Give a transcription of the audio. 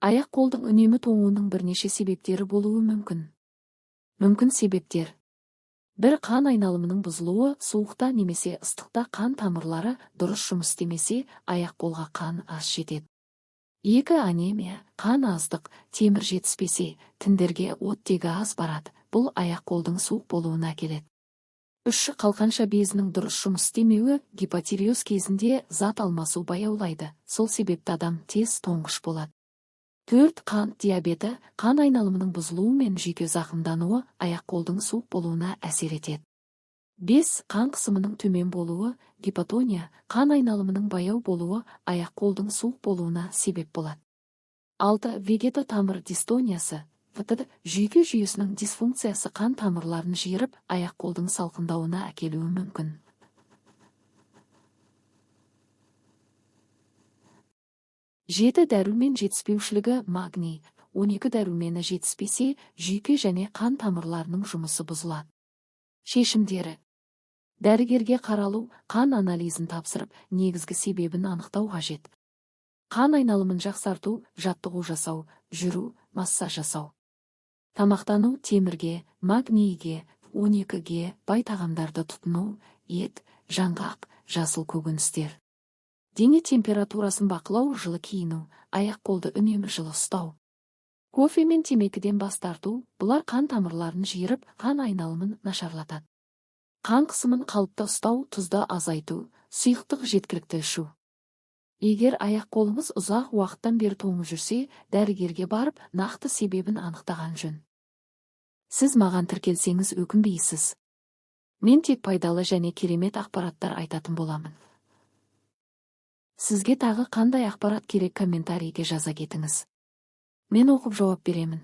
Аяқ-қолдың үнемі тоңуының бірнеше себептері болуы мүмкін. Мүмкін себептер: 1. Қан айналымының бұзылуы. Суықта немесе ыстықта қан тамырлары дұрыс жұмыс істемесе, аяқ-қолға қан аз жетеді. 2. Анемия, қан аздық, темір жетіспесе, тіндерге оттегі аз барады. Бұл аяқ-қолдың суық болуына әкеледі. 3. Қалқанша безінің дұрыс жұмыс істемеуі. Гипотиреоз кезінде зат алмасу баяулайды. Сол себепті адам тез тоңғыш болады. 4. Қант диабеті, қан айналымының бұзылуы мен жүйке зақымдануы аяқ-қолдың суық болуына әсер етеді. 5. Қан қысымының төмен болуы. Гипотония, қан айналымының баяу болуы аяқ-қолдың суық болуына себеп болады. 6. Вегето-тамыр дистониясы, ВТД, жүйке жүйесінің дисфункциясы қан тамырларын жиырып, аяқ-қолдың салқындауына әкелуі мүмкін. 7. Дәрумен жетіспеушілігі. Магний, 12 дәрумені жетіспесе, жүйке және қан тамырларының жұмысы бұзылады. Шешімдері: дәрігерге қаралу, қан анализін тапсырып, негізгі себебін анықтау қажет. Қан айналымын жақсарту, жаттығу жасау, жүру, массаж жасау. Тамақтану: темірге, магнийге, 12-ге бай тағамдарды тұтыну, ет, жаңғақ, жасыл көкөністер. Дене температурасын бақылау, жылы киіну, аяқ-қолды үнемі жылы ұстау. Кофе мен темекіден бас тарту, бұлар қан тамырларын жиырып, қан айналымын нашарлатады. Қан қысымын қалыпта ұстау, тұзды азайту, сұйықтық жеткілікті ішу. Егер аяқ-қолыңыз ұзақ уақыттан бері тоңып жүрсе, дәрігерге барып, нақты себебін анықтаған жөн. Сіз маған тіркелсеңіз өкінбейсіз. Мен тек пайдалы және керемет ақпараттар айтатын боламын. Сізге тағы қандай ақпарат керек, комментарийге жаза кетіңіз. Мен оқып жауап беремін.